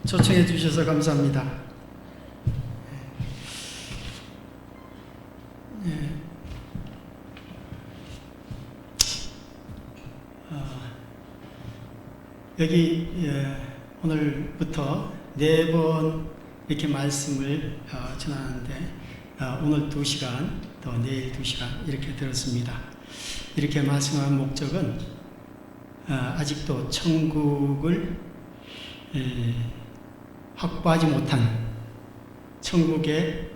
초청해 주셔서 감사합니다. 여기 오늘부터 4번 이렇게 말씀을 전하는데 오늘 2시간 또 내일 2시간 이렇게 들었습니다. 이렇게 말씀한 목적은 아직도 천국을 확보하지 못한 천국에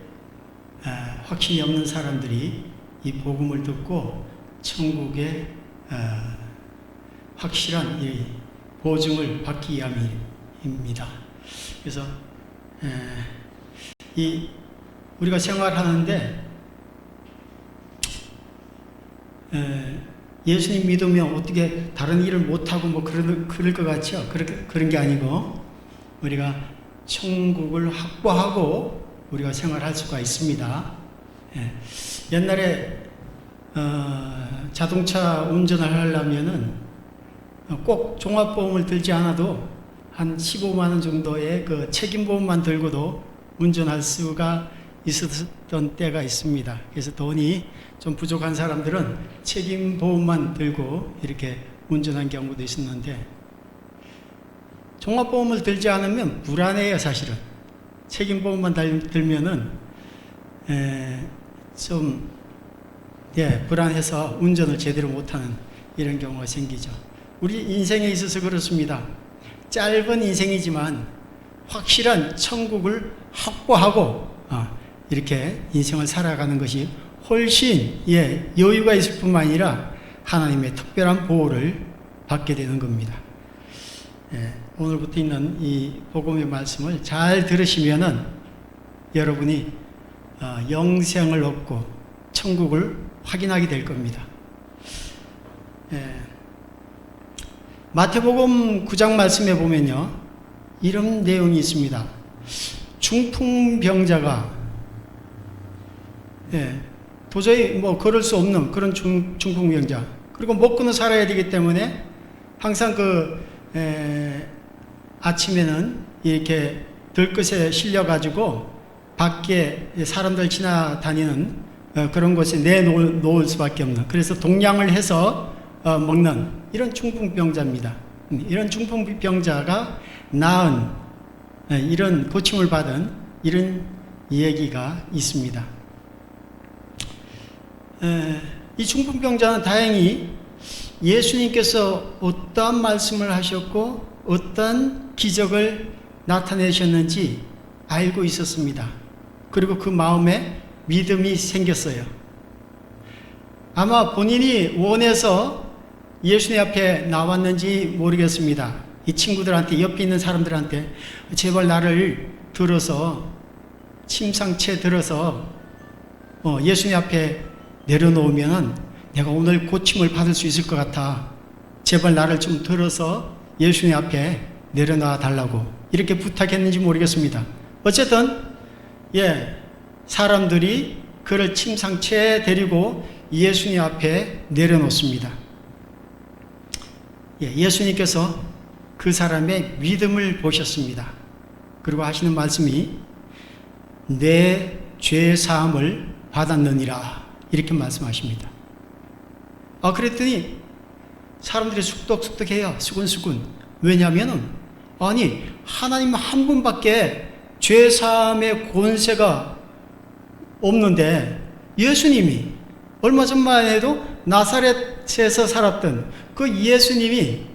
확신이 없는 사람들이 이 복음을 듣고 천국의 확실한 이 보증을 받기 위함입니다. 그래서 이 우리가 생활하는데 예수님 믿으면 어떻게 다른 일을 못하고 뭐 그럴 것 같죠? 그런 게 아니고 우리가 천국을 확보하고 우리가 생활할 수가 있습니다. 옛날에 자동차 운전을 하려면은 꼭 종합보험을 들지 않아도 한 15만 원 정도의 그 책임보험만 들고도 운전할 수가 있었던 때가 있습니다. 그래서 돈이 좀 부족한 사람들은 책임보험만 들고 이렇게 운전한 경우도 있었는데 종합보험을 들지 않으면 불안해요. 사실은 책임보험만 들면은 좀 불안해서 운전을 제대로 못하는 이런 경우가 생기죠. 우리 인생에 있어서 그렇습니다. 짧은 인생이지만 확실한 천국을 확보하고 이렇게 인생을 살아가는 것이 훨씬 여유가 있을 뿐만 아니라 하나님의 특별한 보호를 받게 되는 겁니다. 오늘부터 있는 이 복음의 말씀을 잘 들으시면은 여러분이 영생을 얻고 천국을 확인하게 될 겁니다. 마태복음 9장 말씀에 보면요, 이런 내용이 있습니다. 중풍병자가 도저히 뭐 걸을 수 없는 그런 중풍병자, 그리고 먹고는 살아야 되기 때문에 항상 아침에는 이렇게 들것에 실려가지고 밖에 사람들 지나다니는 그런 곳에 내놓을 수밖에 없는, 그래서 동량을 해서 먹는 이런 중풍병자입니다. 이런 중풍병자가 나은 이런 고침을 받은 이런 얘기가 있습니다. 이 중풍병자는 다행히 예수님께서 어떠한 말씀을 하셨고 어떤 기적을 나타내셨는지 알고 있었습니다. 그리고 그 마음에 믿음이 생겼어요. 아마 본인이 원해서 예수님 앞에 나왔는지 모르겠습니다. 이 친구들한테, 옆에 있는 사람들한테 제발 나를 들어서, 침상채 들어서 예수님 앞에 내려놓으면 내가 오늘 고침을 받을 수 있을 것 같아. 제발 나를 좀 들어서 예수님 앞에 내려놔 달라고 이렇게 부탁했는지 모르겠습니다. 어쨌든 사람들이 그를 침상채에 데리고 예수님 앞에 내려놓습니다. 예수님께서 그 사람의 믿음을 보셨습니다. 그리고 하시는 말씀이 내 죄 사함을 받았느니라 이렇게 말씀하십니다. 그랬더니 사람들이 쑥덕쑥덕해요. 수근수근. 왜냐하면은 하나님 한 분밖에 죄 사함의 권세가 없는데 예수님이 얼마 전만 해도 나사렛에서 살았던 그 예수님이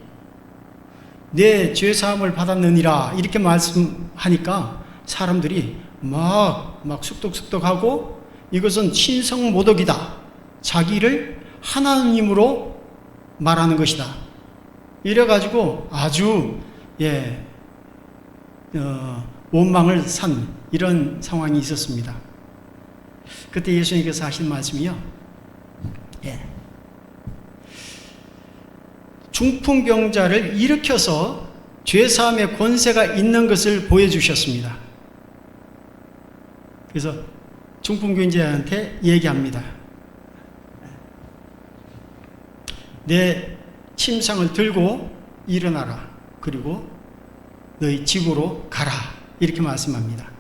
내 죄 사함을 받았느니라 이렇게 말씀하니까 사람들이 막 쑥덕쑥덕하고 이것은 신성모독이다. 자기를 하나님으로 말하는 것이다. 이래가지고 아주 원망을 산 이런 상황이 있었습니다. 그때 예수님께서 하신 말씀이요, 중풍병자를 일으켜서 죄사함의 권세가 있는 것을 보여주셨습니다. 그래서 중풍병자한테 얘기합니다. 내 침상을 들고 일어나라. 그리고 너희 집으로 가라. 이렇게 말씀합니다.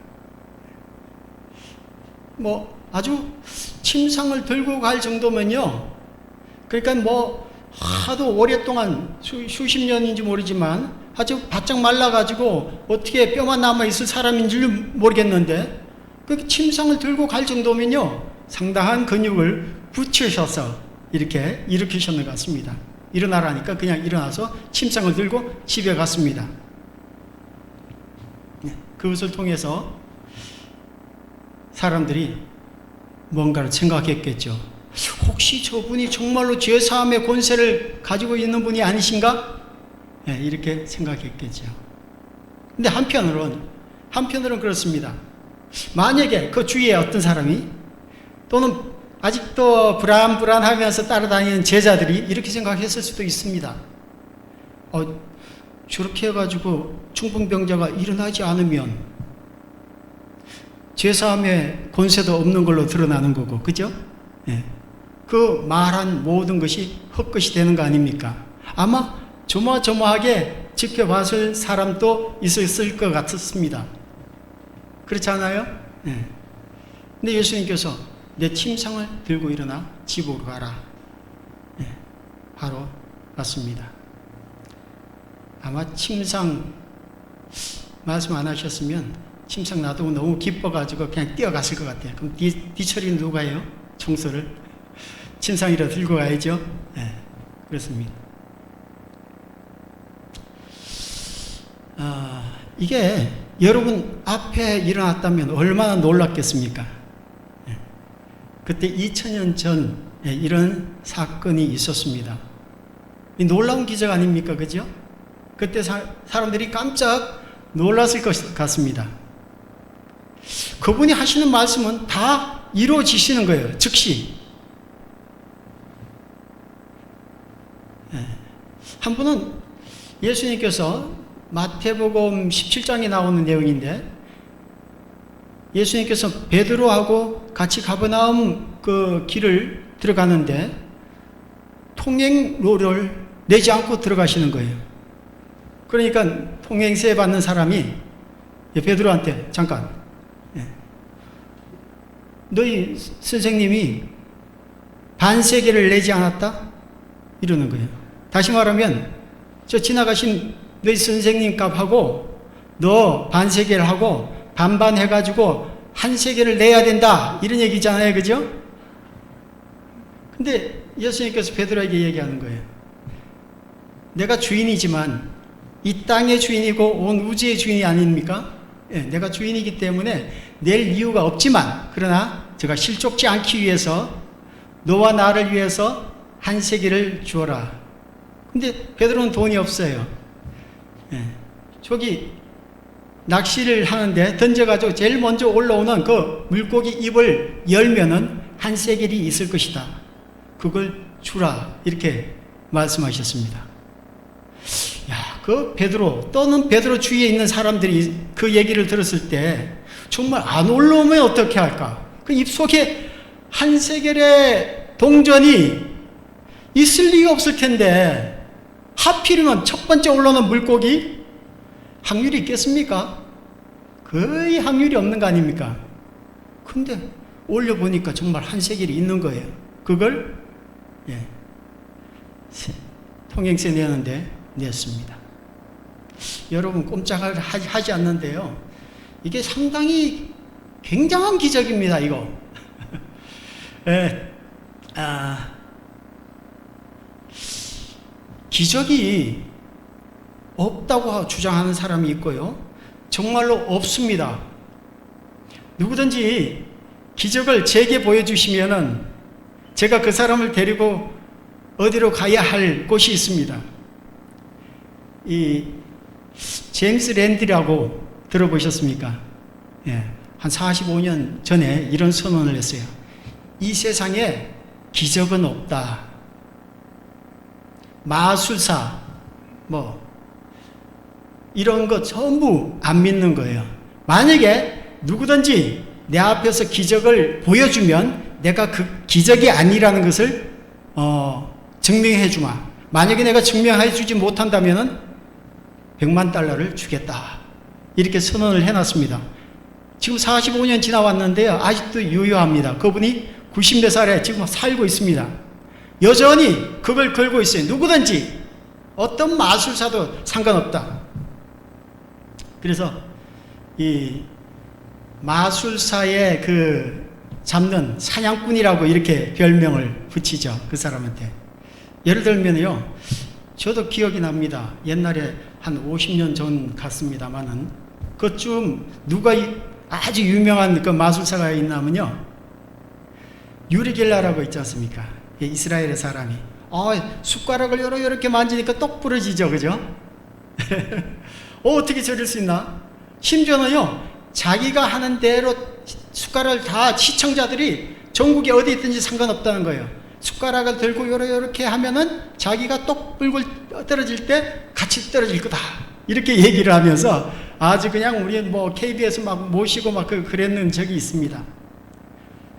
뭐 아주 침상을 들고 갈 정도면요. 그러니까 뭐 하도 오랫동안 수십 년인지 모르지만 아주 바짝 말라가지고 어떻게 뼈만 남아있을 사람인 줄 모르겠는데 그 침상을 들고 갈 정도면요. 상당한 근육을 붙이셔서 이렇게 일으키셨는 것 같습니다. 일어나라니까 그냥 일어나서 침상을 들고 집에 갔습니다. 그것을 통해서 사람들이 뭔가를 생각했겠죠. 혹시 저분이 정말로 죄사함의 권세를 가지고 있는 분이 아니신가? 네, 이렇게 생각했겠죠. 근데 한편으로는 그렇습니다. 만약에 그 주위에 어떤 사람이 또는 아직도 불안불안하면서 따라다니는 제자들이 이렇게 생각했을 수도 있습니다. 저렇게 해가지고 중풍병자가 일어나지 않으면 죄사함의 권세도 없는 걸로 드러나는 거고, 그죠? 예. 그 말한 모든 것이 헛것이 되는 거 아닙니까? 아마 조마조마하게 지켜봤을 사람도 있었을 것 같습니다. 그렇지 않아요? 예. 근데 예수님께서 내 침상을 들고 일어나 집으로 가라. 예. 바로 갔습니다. 아마 침상 말씀 안 하셨으면 침상 놔두고 너무 기뻐가지고 그냥 뛰어갔을 것 같아요. 그럼 뒤처리는 누가 해요? 청소를. 침상이라 들고 가야죠. 네, 그렇습니다. 이게 여러분 앞에 일어났다면 얼마나 놀랐겠습니까? 네. 그때 2000년 전 이런 사건이 있었습니다. 놀라운 기적 아닙니까? 그죠? 그때 사람들이 깜짝 놀랐을 것 같습니다. 그분이 하시는 말씀은 다 이루어지시는 거예요. 즉시. 한 분은 예수님께서 마태복음 17장에 나오는 내용인데 예수님께서 베드로하고 같이 가버나움 그 길을 들어가는데 통행료를 내지 않고 들어가시는 거예요. 그러니까 통행세 받는 사람이 베드로한테 잠깐 너희 선생님이 반세계를 내지 않았다? 이러는 거예요. 다시 말하면 저 지나가신 너희 선생님 값하고 너 반세계를 하고 반반 해가지고 한 세계를 내야 된다 이런 얘기잖아요. 그죠? 근데 예수님께서 베드로에게 얘기하는 거예요. 내가 주인이지만 이 땅의 주인이고 온 우주의 주인이 아닙니까? 예, 내가 주인이기 때문에 낼 이유가 없지만 그러나 제가 실족지 않기 위해서 너와 나를 위해서 한 세계를 주어라. 근데 베드로는 돈이 없어요. 예, 저기 낚시를 하는데 던져가지고 제일 먼저 올라오는 그 물고기 입을 열면은 한 세겔이 있을 것이다. 그걸 주라. 이렇게 말씀하셨습니다. 야, 그 베드로 또는 베드로 주위에 있는 사람들이 그 얘기를 들었을 때 정말 안 올라오면 어떻게 할까? 그 입속에 한 세겔의 동전이 있을 리가 없을 텐데 하필이면 첫 번째 올라오는 물고기 확률이 있겠습니까? 거의 확률이 없는 거 아닙니까? 근데 올려보니까 정말 한 세겔이 있는 거예요. 그걸 통행세 내는데 냈습니다. 여러분 꼼짝을 하지 않는데요. 이게 상당히 굉장한 기적입니다. 이거. 기적이 없다고 주장하는 사람이 있고요. 정말로 없습니다. 누구든지 기적을 제게 보여주시면은 제가 그 사람을 데리고 어디로 가야 할 곳이 있습니다. 이 제임스 랜디라고 들어보셨습니까? 예, 한 45년 전에 이런 선언을 했어요. 이 세상에 기적은 없다. 마술사 이런 거 전부 안 믿는 거예요. 만약에 누구든지 내 앞에서 기적을 보여주면 내가 그 기적이 아니라는 것을 증명해 주마. 만약에 내가 증명해 주지 못한다면은 100만 달러를 주겠다. 이렇게 선언을 해놨습니다. 지금 45년 지나왔는데요. 아직도 유효합니다. 그분이 90몇 살에 지금 살고 있습니다. 여전히 그걸 걸고 있어요. 누구든지 어떤 마술사도 상관없다. 그래서 이 마술사의 그 잡는 사냥꾼이라고 이렇게 별명을 붙이죠. 그 사람한테. 예를 들면요. 저도 기억이 납니다. 옛날에 한 50년 전 갔습니다만은 그쯤 누가 아주 유명한 그 마술사가 있냐면요. 유리겔라라고 있지 않습니까? 이스라엘의 사람이. 숟가락을 이렇게 만지니까 똑 부러지죠. 그죠? 어떻게 저릴 수 있나? 심지어는요. 자기가 하는 대로 숟가락을 다 시청자들이 전국에 어디 있든지 상관없다는 거예요. 숟가락을 들고 이렇게 하면은 자기가 똑 불고 떨어질 때 같이 떨어질 거다. 이렇게 얘기를 하면서 아주 그냥 우리 뭐 KBS 막 모시고 막 그랬는 적이 있습니다.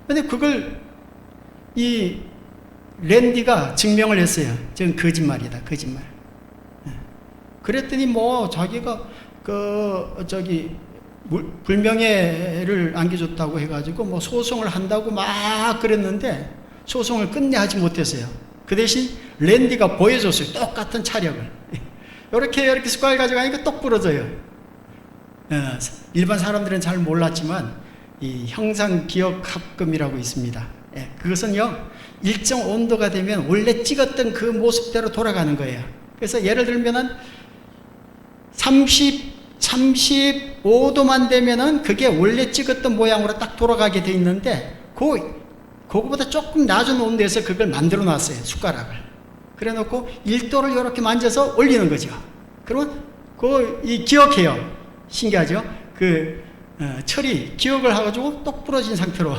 근데 그걸 이 랜디가 증명을 했어요. 저는 거짓말이다. 거짓말. 그랬더니 뭐 자기가 불명예를 안겨줬다고 해가지고 뭐 소송을 한다고 막 그랬는데 소송을 끝내 하지 못했어요. 그 대신 랜디가 보여줬어요. 똑같은 차력을. 이렇게 숟가락 가져가니까 똑 부러져요. 일반 사람들은 잘 몰랐지만 이 형상기억합금이라고 있습니다. 그것은요 일정 온도가 되면 원래 찍었던 그 모습대로 돌아가는 거예요. 그래서 예를 들면은 35도만 되면은 그게 원래 찍었던 모양으로 딱 돌아가게 돼 있는데 그거보다 조금 낮은 온도에서 그걸 만들어 놨어요. 숟가락을. 그래 놓고 1도를 이렇게 만져서 올리는 거죠. 그러면 이 기억해요. 신기하죠? 철이 기억을 해가지고 똑 부러진 상태로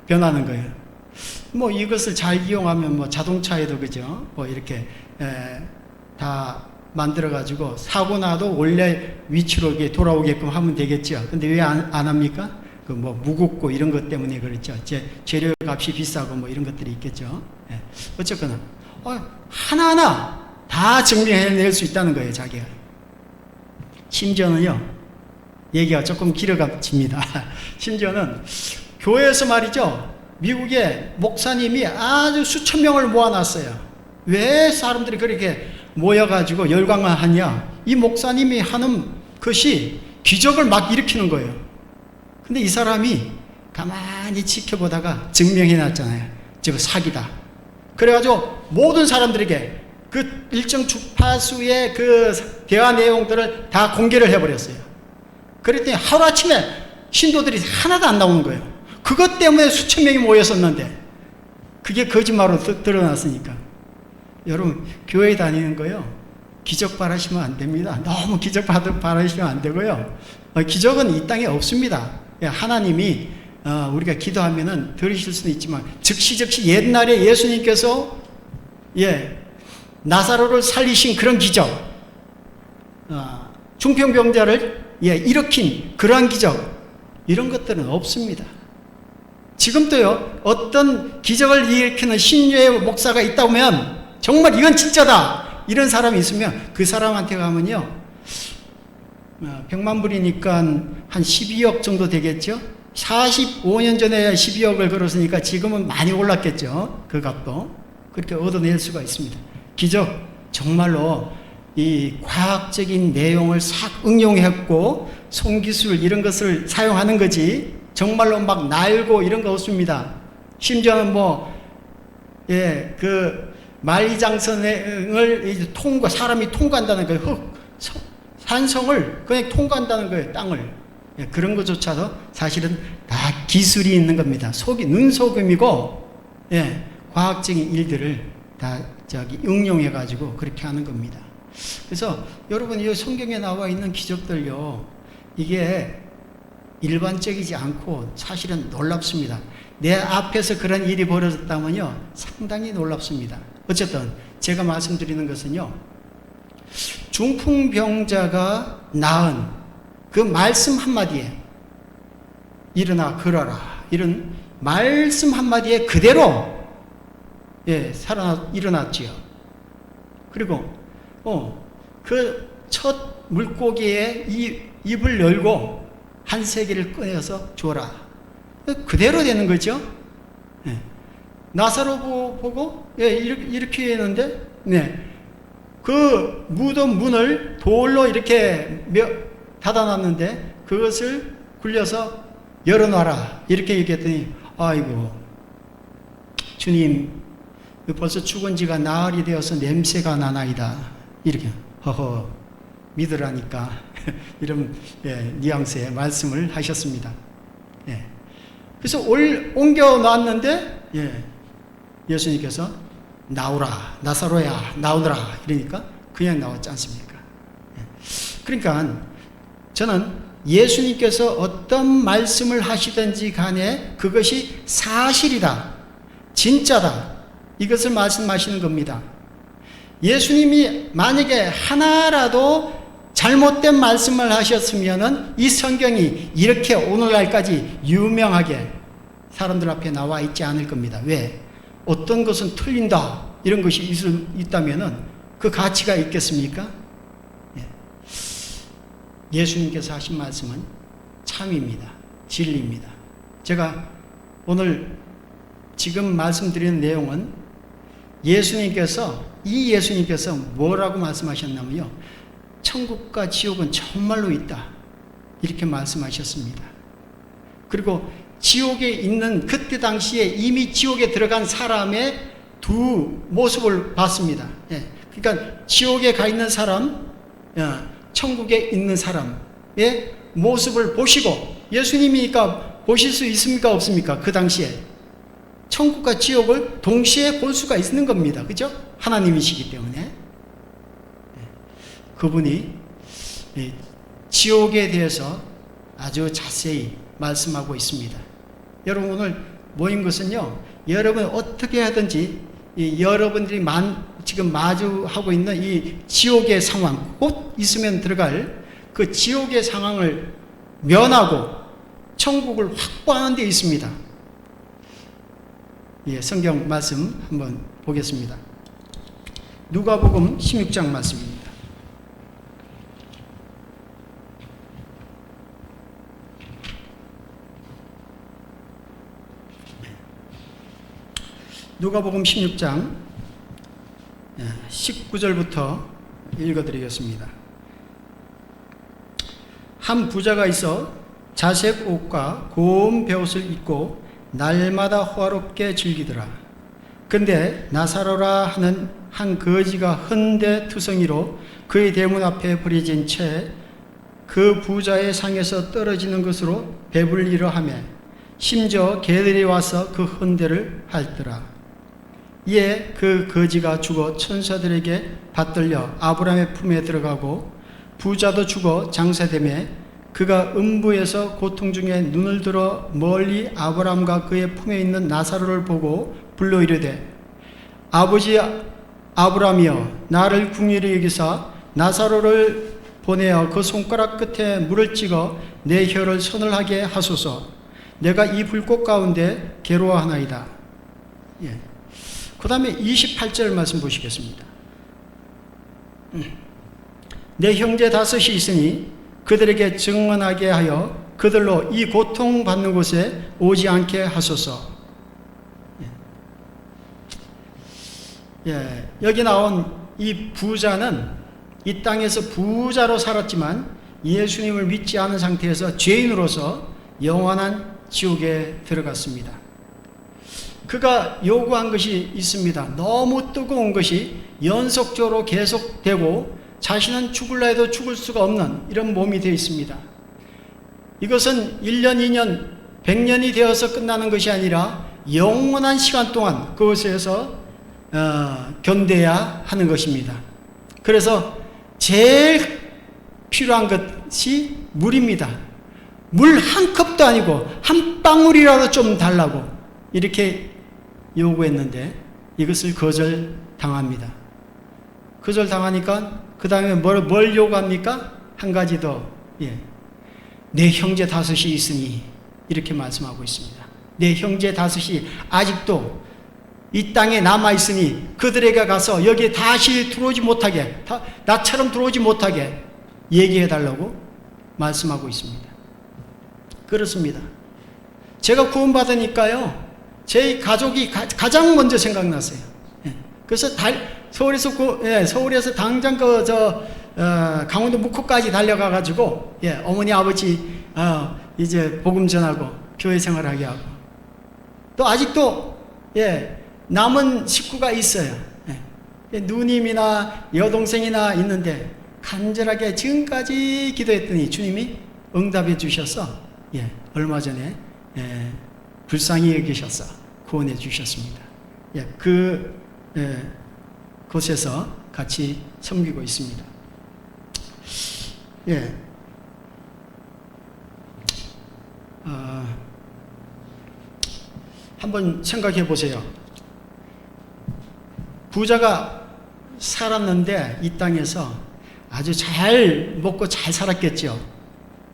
변하는 거예요. 뭐 이것을 잘 이용하면 뭐 자동차에도 그죠? 뭐 이렇게 다 만들어가지고 사고 나도 원래 위치로 돌아오게끔 하면 되겠죠. 근데 왜 안 합니까? 뭐 무겁고 이런 것 때문에 그렇죠. 재료 값이 비싸고 뭐 이런 것들이 있겠죠. 어쨌거나 하나하나 다 증명해낼 수 있다는 거예요. 자기가. 심지어는요. 얘기가 조금 길어집니다. 심지어는 교회에서 말이죠. 미국의 목사님이 아주 수천 명을 모아놨어요. 왜 사람들이 그렇게 모여가지고 열광을 하냐? 이 목사님이 하는 것이 기적을 막 일으키는 거예요. 근데 이 사람이 가만히 지켜보다가 증명해놨잖아요. 저거 사기다. 그래가지고 모든 사람들에게 그 일정 주파수의 그 대화 내용들을 다 공개를 해버렸어요. 그랬더니 하루아침에 신도들이 하나도 안 나오는 거예요. 그것 때문에 수천 명이 모였었는데 그게 거짓말로 드러났으니까. 여러분 교회 다니는 거요 기적 바라시면 안 됩니다. 너무 기적 바라시면 안 되고요. 기적은 이 땅에 없습니다. 하나님이 우리가 기도하면은 들으실 수는 있지만 즉시 옛날에 예수님께서 나사로를 살리신 그런 기적, 중풍병자를 일으킨 그러한 기적, 이런 것들은 없습니다. 지금도요 어떤 기적을 일으키는 신유의 목사가 있다면 정말 이건 진짜다 이런 사람이 있으면 그 사람한테 가면요 100만 불이니까 한 12억 정도 되겠죠. 45년 전에 12억을 걸었으니까 지금은 많이 올랐겠죠. 그 값도 그렇게 얻어낼 수가 있습니다. 기적 정말로 이 과학적인 내용을 싹 응용했고 손기술 이런 것을 사용하는 거지 정말로 막 날고 이런 거 없습니다. 심지어는 그 만리장성을 사람이 통과한다는 거예요. 산성을 그냥 통과한다는 거예요. 땅을. 그런 것조차도 사실은 다 기술이 있는 겁니다. 눈속임이고 과학적인 일들을 다 응용해가지고 그렇게 하는 겁니다. 그래서 여러분 이 성경에 나와 있는 기적들요 이게 일반적이지 않고 사실은 놀랍습니다. 내 앞에서 그런 일이 벌어졌다면요 상당히 놀랍습니다. 어쨌든 제가 말씀드리는 것은요 중풍병자가 낳은 그 말씀 한마디에 일어나 걸어라 이런 말씀 한마디에 그대로 일어났지요. 그리고 그 첫 물고기의 입을 열고 한 세개를 꺼내서 줘라. 그대로 되는 거죠. 네. 나사로 보고 이렇게 했는데 그 무덤 문을 돌로 이렇게 닫아놨는데 그것을 굴려서 열어놔라 이렇게 얘기했더니 아이고 주님 벌써 죽은 지가 나흘이 되어서 냄새가 나나이다 이렇게 허허 믿으라니까 이런 뉘앙스의 말씀을 하셨습니다. 그래서 옮겨 놨는데 예수님께서 나오라 나사로야 나오더라 이러니까 그냥 나왔지 않습니까? 그러니까 저는 예수님께서 어떤 말씀을 하시든지 간에 그것이 사실이다 진짜다 이것을 말씀하시는 겁니다. 예수님이 만약에 하나라도 잘못된 말씀을 하셨으면 이 성경이 이렇게 오늘날까지 유명하게 사람들 앞에 나와 있지 않을 겁니다. 왜? 어떤 것은 틀린다 이런 것이 있다면 그 가치가 있겠습니까? 예수님께서 하신 말씀은 참입니다. 진리입니다. 제가 오늘 지금 말씀드리는 내용은 예수님께서 뭐라고 말씀하셨냐면요. 천국과 지옥은 정말로 있다. 이렇게 말씀하셨습니다. 그리고 지옥에 있는 그때 당시에 이미 지옥에 들어간 사람의 두 모습을 봤습니다. 그러니까 지옥에 가 있는 사람, 천국에 있는 사람의 모습을 보시고 예수님이니까 보실 수 있습니까? 없습니까? 그 당시에 천국과 지옥을 동시에 볼 수가 있는 겁니다. 그죠? 하나님이시기 때문에 그분이 지옥에 대해서 아주 자세히 말씀하고 있습니다. 여러분 오늘 모인 것은요, 여러분 어떻게 하든지 여러분들이 지금 마주하고 있는 이 지옥의 상황, 곧 있으면 들어갈 그 지옥의 상황을 면하고 천국을 확보하는 데 있습니다. 성경 말씀 한번 보겠습니다. 누가복음 16장 말씀입니다. 누가복음 16장 19절부터 읽어드리겠습니다. 한 부자가 있어 자색 옷과 고운 베옷을 입고 날마다 호화롭게 즐기더라. 근데 나사로라 하는 한 거지가 헌데 투성이로 그의 대문 앞에 버려진 채 그 부자의 상에서 떨어지는 것으로 배불리려 하며 심지어 개들이 와서 그 헌데를 핥더라. 이에 그 거지가 죽어 천사들에게 받들려 아브라함의 품에 들어가고 부자도 죽어 장사되매 그가 음부에서 고통 중에 눈을 들어 멀리 아브라함과 그의 품에 있는 나사로를 보고 불러 이르되 아버지 아브라함이여 나를 긍휼히 여기사 나사로를 보내어 그 손가락 끝에 물을 찍어 내 혀를 서늘하게 하소서. 내가 이 불꽃 가운데 괴로워하나이다. 그 다음에 28절 말씀 보시겠습니다. 내 형제 다섯이 있으니 그들에게 증언하게 하여 그들로 이 고통받는 곳에 오지 않게 하소서. 여기 나온 이 부자는 이 땅에서 부자로 살았지만 예수님을 믿지 않은 상태에서 죄인으로서 영원한 지옥에 들어갔습니다. 그가 요구한 것이 있습니다. 너무 뜨거운 것이 연속적으로 계속되고 자신은 죽을라 해도 죽을 수가 없는 이런 몸이 되어 있습니다. 이것은 1년, 2년, 100년이 되어서 끝나는 것이 아니라 영원한 시간 동안 그것에서 견뎌야 하는 것입니다. 그래서 제일 필요한 것이 물입니다. 물 한 컵도 아니고 한 방울이라도 좀 달라고 이렇게 요구했는데 이것을 거절당합니다. 거절당하니까 그 다음에 뭘 요구합니까? 한 가지 더. 내 형제 다섯이 있으니 이렇게 말씀하고 있습니다. 내 형제 다섯이 아직도 이 땅에 남아있으니 그들에게 가서 여기에 다시 들어오지 못하게, 나처럼 들어오지 못하게 얘기해 달라고 말씀하고 있습니다. 그렇습니다. 제가 구원받으니까요, 제 가족이 가장 먼저 생각났어요. 예. 그래서 서울에서 당장 강원도 묵호까지 달려가가지고, 예, 어머니, 아버지, 이제 복음 전하고, 교회 생활하게 하고, 또 아직도, 예, 남은 식구가 있어요. 예. 누님이나 여동생이나 있는데, 간절하게 지금까지 기도했더니 주님이 응답해 주셔서, 예, 얼마 전에, 예, 불쌍히 여기셔서 구원해 주셨습니다. 예, 곳에서 같이 섬기고 있습니다. 예. 한번 생각해 보세요. 부자가 살았는데 이 땅에서 아주 잘 먹고 잘 살았겠죠.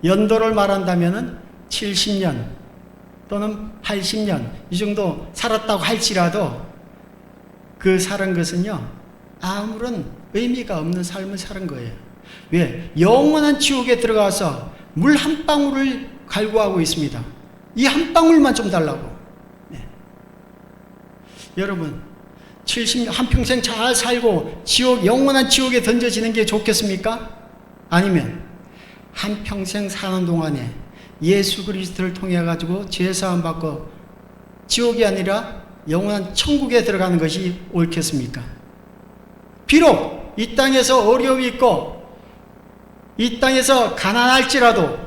연도를 말한다면 70년 또는 80년 이 정도 살았다고 할지라도 그 살은 것은요, 아무런 의미가 없는 삶을 사는 거예요. 왜? 영원한 지옥에 들어가서 물 한 방울을 갈구하고 있습니다. 이 한 방울만 좀 달라고. 네. 여러분, 70년 한평생 잘 살고 영원한 지옥에 던져지는 게 좋겠습니까? 아니면 한평생 사는 동안에 예수 그리스도를 통해 가지고 죄사함 받고 지옥이 아니라 영원한 천국에 들어가는 것이 옳겠습니까? 비록 이 땅에서 어려움이 있고 이 땅에서 가난할지라도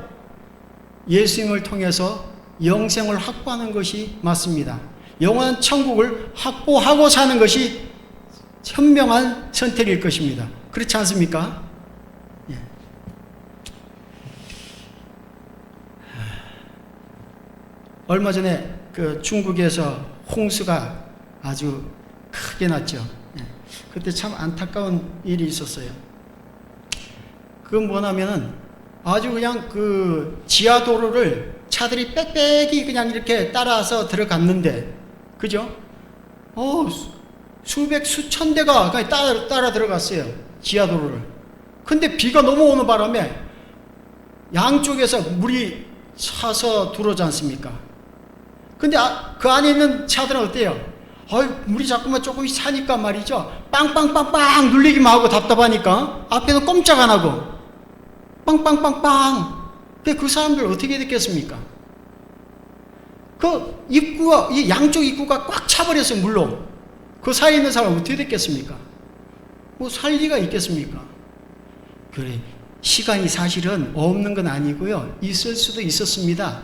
예수님을 통해서 영생을 확보하는 것이 맞습니다. 영원한 천국을 확보하고 사는 것이 현명한 선택일 것입니다. 그렇지 않습니까? 예. 얼마 전에 그 중국에서 홍수가 아주 크게 났죠. 예. 그때 참 안타까운 일이 있었어요. 그건 뭐냐면은 아주 그냥 그 지하도로를 차들이 빽빽이 그냥 이렇게 따라서 들어갔는데, 그죠? 수백, 수천 대가 그냥 따라 들어갔어요. 지하도로를. 근데 비가 넘어오는 바람에 양쪽에서 물이 차서 들어오지 않습니까? 근데 그 안에 있는 차들은 어때요? 물이 자꾸만 조금씩 차니까 말이죠. 빵빵빵빵 눌리기만 하고 답답하니까 앞에서 꼼짝 안 하고 빵빵빵빵. 그 사람들 어떻게 됐겠습니까? 그 입구가, 이 양쪽 입구가 꽉 차버렸어요, 물로. 그 사이에 있는 사람은 어떻게 됐겠습니까? 뭐 살 리가 있겠습니까? 그래, 시간이 사실은 없는 건 아니고요. 있을 수도 있었습니다.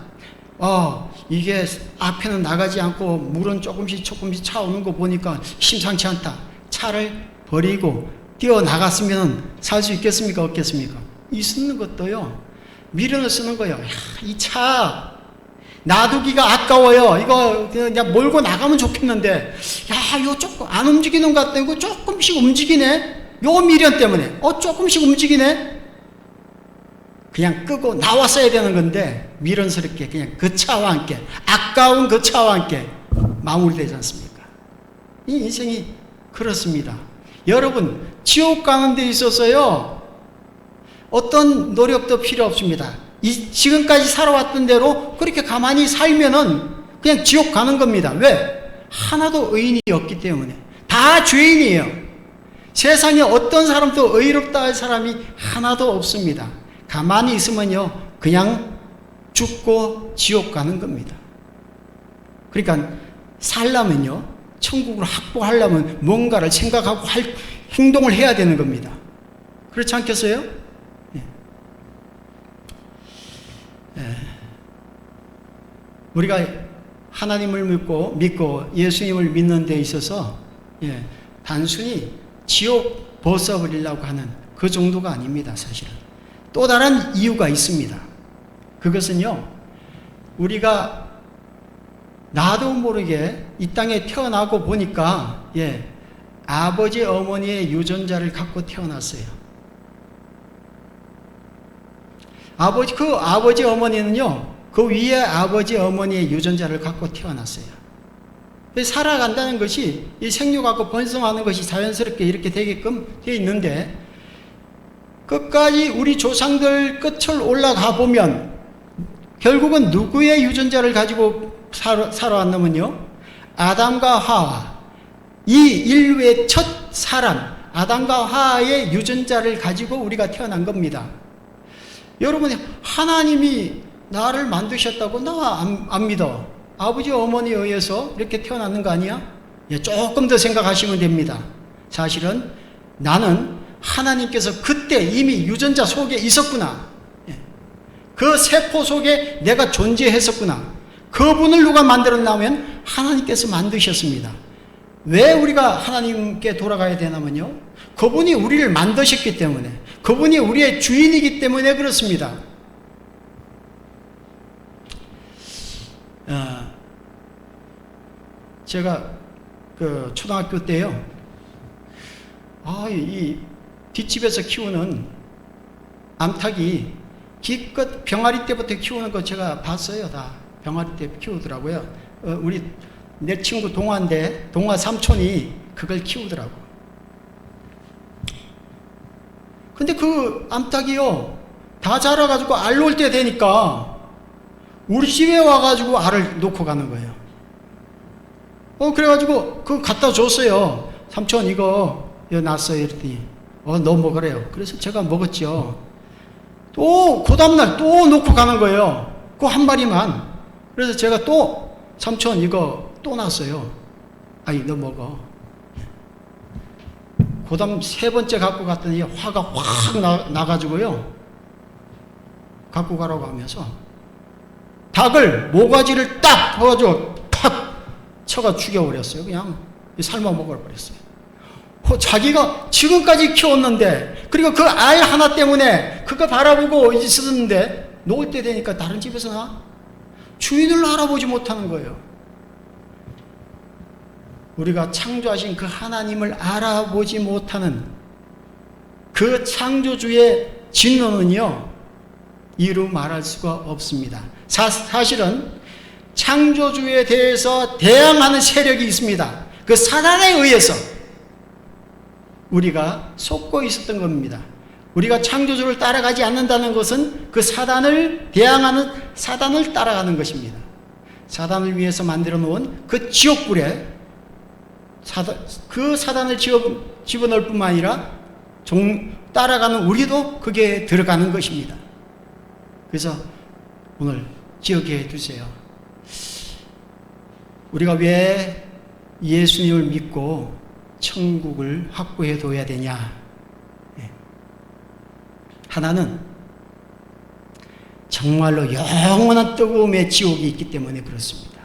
이게 앞에는 나가지 않고 물은 조금씩 차오는 거 보니까 심상치 않다. 차를 버리고 뛰어나갔으면 살 수 있겠습니까? 없겠습니까? 있는 것도요, 미련을 쓰는 거예요. 이 차 놔두기가 아까워요. 이거 그냥 몰고 나가면 좋겠는데, 이거 조금 안 움직이는 것 같다. 이거 조금씩 움직이네. 요 미련 때문에 조금씩 움직이네. 그냥 끄고 나왔어야 되는 건데 미련스럽게 그냥 그 차와 함께, 아까운 그 차와 함께 마무리되지 않습니까? 이 인생이 그렇습니다. 여러분, 지옥 가는 데 있어서요, 어떤 노력도 필요 없습니다. 지금까지 살아왔던 대로 그렇게 가만히 살면은 그냥 지옥 가는 겁니다. 왜? 하나도 의인이 없기 때문에. 다 죄인이에요. 세상에 어떤 사람도 의롭다 할 사람이 하나도 없습니다. 가만히 있으면요, 그냥 죽고 지옥 가는 겁니다. 그러니까 살려면요, 천국을 확보하려면 뭔가를 생각하고 행동을 해야 되는 겁니다. 그렇지 않겠어요? 우리가 하나님을 믿고 예수님을 믿는 데 있어서 단순히 지옥 벗어버리려고 하는 그 정도가 아닙니다. 사실은 또 다른 이유가 있습니다. 그것은요, 우리가 나도 모르게 이 땅에 태어나고 보니까 아버지 어머니의 유전자를 갖고 태어났어요. 아버지 어머니는요, 그 위에 아버지 어머니의 유전자를 갖고 태어났어요. 살아간다는 것이, 이 생육하고 번성하는 것이 자연스럽게 이렇게 되게끔 되어 있는데, 끝까지 우리 조상들 끝을 올라가 보면 결국은 누구의 유전자를 가지고 살아왔냐면요, 아담과 하와, 이 인류의 첫 사람 아담과 하와의 유전자를 가지고 우리가 태어난 겁니다. 여러분이 하나님이 나를 만드셨다고 나 안 믿어. 아버지 어머니에 의해서 이렇게 태어났는 거 아니야? 예, 조금 더 생각하시면 됩니다. 사실은 나는 하나님께서 그때 이미 유전자 속에 있었구나. 예, 그 세포 속에 내가 존재했었구나. 그분을 누가 만들었냐면 하나님께서 만드셨습니다. 왜 우리가 하나님께 돌아가야 되냐면요, 그분이 우리를 만드셨기 때문에, 그분이 우리의 주인이기 때문에 그렇습니다. 제가 그 초등학교 때요, 이 뒷집에서 키우는 암탉이 기껏 병아리 때부터 키우는 거 제가 봤어요. 다 병아리 때 키우더라고요. 우리 내 친구 동화인데 동화 삼촌이 그걸 키우더라고. 근데 그 암탉이요, 다 자라가지고 알 놓을 때 되니까 우리 집에 와가지고 알을 놓고 가는 거예요. 그래가지고 그거 갖다 줬어요. 삼촌 이거 놨어요. 이랬더니 너 먹으래요. 그래서 제가 먹었죠. 또 그 다음날 또 놓고 가는 거예요. 그 한 마리만. 그래서 제가 또 삼촌 이거 또 놨어요. 아니 너 먹어. 그 다음 세 번째 갖고 갔더니 화가 확 나가지고요, 갖고 가라고 하면서 닭을 모가지를 딱 해가지고 팍 쳐가 죽여버렸어요. 그냥 삶아 먹어버렸어요. 자기가 지금까지 키웠는데, 그리고 그 알 하나 때문에 그거 바라보고 있었는데 놓을 때 되니까 다른 집에서 나 주인을 알아보지 못하는 거예요. 우리가 창조하신 그 하나님을 알아보지 못하는 그 창조주의 진노는요, 이루 말할 수가 없습니다. 사실은 창조주에 대해서 대항하는 세력이 있습니다. 그 사단에 의해서 우리가 속고 있었던 겁니다. 우리가 창조주를 따라가지 않는다는 것은 그 사단을 대항하는, 사단을 따라가는 것입니다. 사단을 위해서 만들어 놓은 그 지옥불에 그 사단을 집어넣을 뿐만 아니라 따라가는 우리도 그게 들어가는 것입니다. 그래서 오늘 기억해 두세요. 우리가 왜 예수님을 믿고 천국을 확보해 둬야 되냐? 하나는 정말로 영원한 뜨거움의 지옥이 있기 때문에 그렇습니다.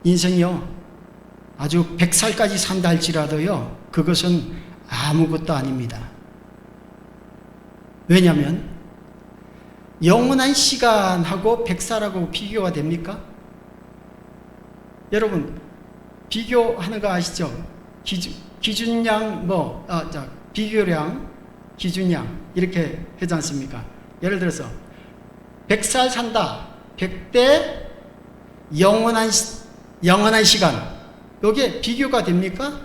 인생이요, 아주 100살까지 산다 할지라도요, 그것은 아무것도 아닙니다. 왜냐하면 영원한 시간하고 100살하고 비교가 됩니까? 여러분 비교하는 거 아시죠? 기준량 비교량, 기준량 이렇게 하지 않습니까? 예를 들어서 100살 산다, 100대 영원한 시간, 여기에 비교가 됩니까?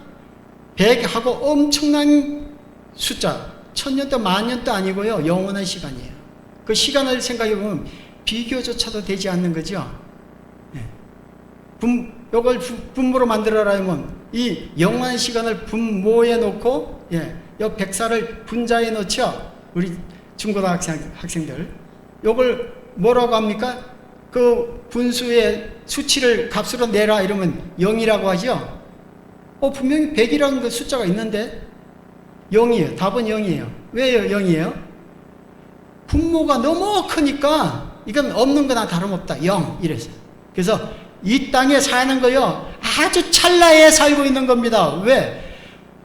100하고 엄청난 숫자, 1000년도 만년도 아니고요, 영원한 시간이에요. 그 시간을 생각해 보면 비교조차도 되지 않는 거죠. 이걸 분모로 만들어라 하면 이 영원한 시간을 분모에 놓고, 이 100살을 분자에 넣죠. 우리 중고등학생들. 이걸 뭐라고 합니까? 그 분수의 수치를 값으로 내라 이러면 0이라고 하죠. 분명히 100이라는 그 숫자가 있는데 0이에요. 답은 0이에요. 왜요 0이에요? 분모가 너무 크니까 이건 없는 거나 다름없다. 0 이랬어요. 그래서 이 땅에 사는 거요, 아주 찰나에 살고 있는 겁니다. 왜?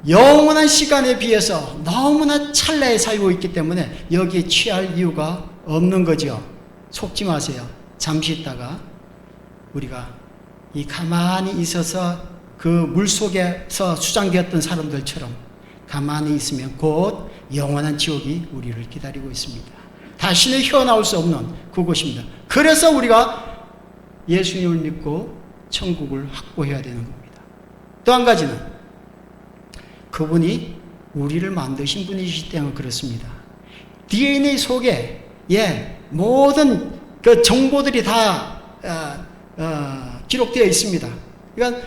영원한 시간에 비해서 너무나 찰나에 살고 있기 때문에 여기에 취할 이유가 없는 거죠. 속지 마세요. 잠시 있다가 우리가 이 가만히 있어서 그 물속에서 수장되었던 사람들처럼 가만히 있으면 곧 영원한 지옥이 우리를 기다리고 있습니다. 다시는 헤어나올 수 없는 그곳입니다. 그래서 우리가 예수님을 믿고 천국을 확보해야 되는 겁니다. 또 한 가지는 그분이 우리를 만드신 분이시기 때문에 그렇습니다. DNA 속에 모든 그 정보들이 다 기록되어 있습니다. 그러니까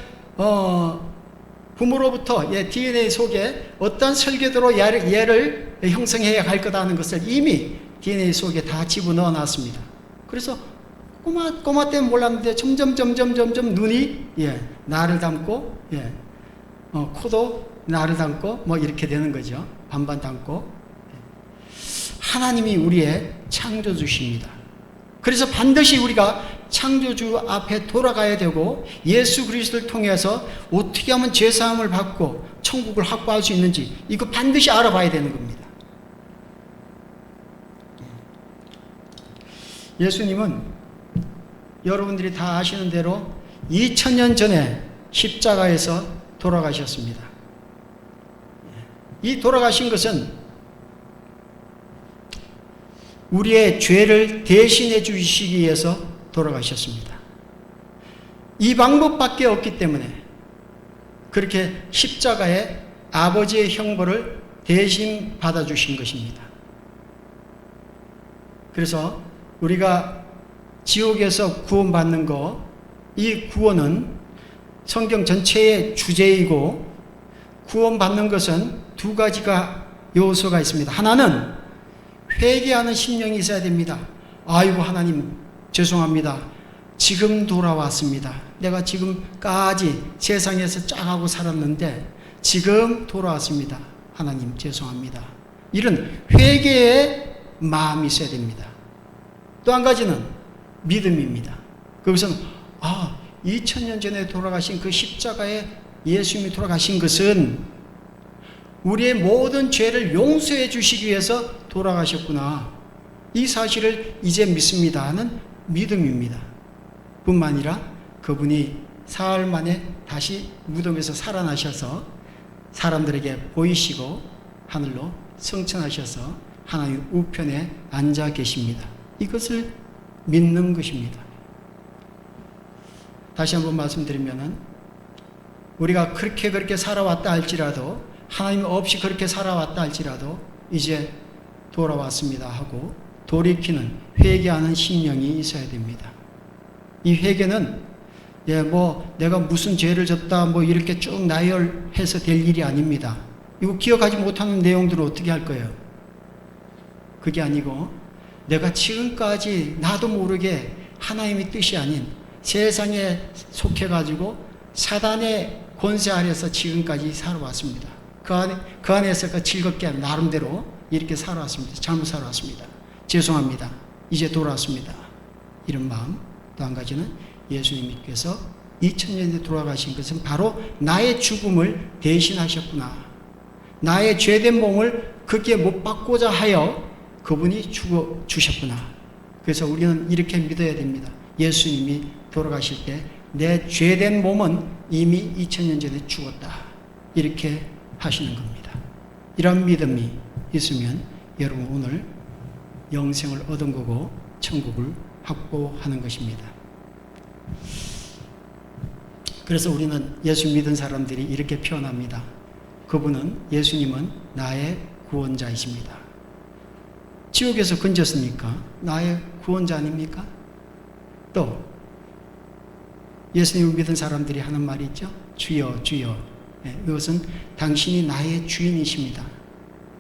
부모로부터 DNA 속에 어떤 설계도로 얘를 형성해야 할 거다는 것을 이미 DNA 속에 다 집어넣어 놨습니다. 그래서 꼬마 때는 몰랐는데 점점 눈이 나를 닮고 코도 나를 닮고 뭐 이렇게 되는 거죠. 반반 닮고. 하나님이 우리의 창조주십니다. 그래서 반드시 우리가 창조주 앞에 돌아가야 되고 예수 그리스도를 통해서 어떻게 하면 죄사함을 받고 천국을 확보할 수 있는지 이거 반드시 알아봐야 되는 겁니다. 예수님은 여러분들이 다 아시는 대로 2000년 전에 십자가에서 돌아가셨습니다. 이 돌아가신 것은 우리의 죄를 대신해 주시기 위해서 돌아가셨습니다. 이 방법밖에 없기 때문에 그렇게 십자가에 아버지의 형벌을 대신 받아주신 것입니다. 그래서 우리가 지옥에서 구원받는 거, 이 구원은 성경 전체의 주제이고 구원받는 것은 두 가지가 요소가 있습니다. 하나는 회개하는 심령이 있어야 됩니다. 아이고 하나님 죄송합니다. 지금 돌아왔습니다. 내가 지금까지 세상에서 쫙하고 살았는데 지금 돌아왔습니다. 하나님 죄송합니다. 이런 회개의 마음이 있어야 됩니다. 또 한 가지는 믿음입니다. 그것은 2000년 전에 돌아가신 그 십자가에 예수님이 돌아가신 것은 우리의 모든 죄를 용서해 주시기 위해서 돌아가셨구나. 이 사실을 이제 믿습니다 하는 믿음입니다. 뿐만 아니라 그분이 사흘 만에 다시 무덤에서 살아나셔서 사람들에게 보이시고 하늘로 승천하셔서 하나님 우편에 앉아 계십니다. 이것을 믿는 것입니다. 다시 한번 말씀드리면은 우리가 그렇게 살아왔다 할지라도 하나님 없이 그렇게 살아왔다 할지라도 이제 돌아왔습니다 하고 돌이키는 회개하는 심령이 있어야 됩니다. 이 회개는 내가 무슨 죄를 졌다 이렇게 쭉 나열해서 될 일이 아닙니다. 이거 기억하지 못하는 내용들을 어떻게 할 거예요? 그게 아니고 내가 지금까지 나도 모르게 하나님의 뜻이 아닌 세상에 속해가지고 사단의 권세 아래서 지금까지 살아왔습니다. 그 안에서 즐겁게 나름대로 이렇게 살아왔습니다. 잘못 살아왔습니다. 죄송합니다. 이제 돌아왔습니다. 이런 마음. 또 한 가지는 예수님께서 2000년에 돌아가신 것은 바로 나의 죽음을 대신하셨구나. 나의 죄된 몸을 그렇게 못 받고자 하여 그분이 죽어 주셨구나. 그래서 우리는 이렇게 믿어야 됩니다. 예수님이 돌아가실 때 내 죄된 몸은 이미 2000년 전에 죽었다. 이렇게 하시는 겁니다. 이런 믿음이 있으면 여러분 오늘 영생을 얻은 거고 천국을 확보하는 것입니다. 그래서 우리는 예수 믿은 사람들이 이렇게 표현합니다. 예수님은 나의 구원자이십니다. 지옥에서 건졌으니까 나의 구원자 아닙니까? 또 예수님을 믿은 사람들이 하는 말이 있죠. 주여 주여. 이것은 당신이 나의 주인이십니다.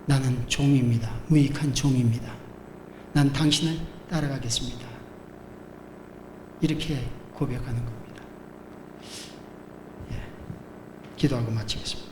나는 종입니다. 무익한 종입니다. 난 당신을 따라가겠습니다. 이렇게 고백하는 겁니다. 기도하고 마치겠습니다.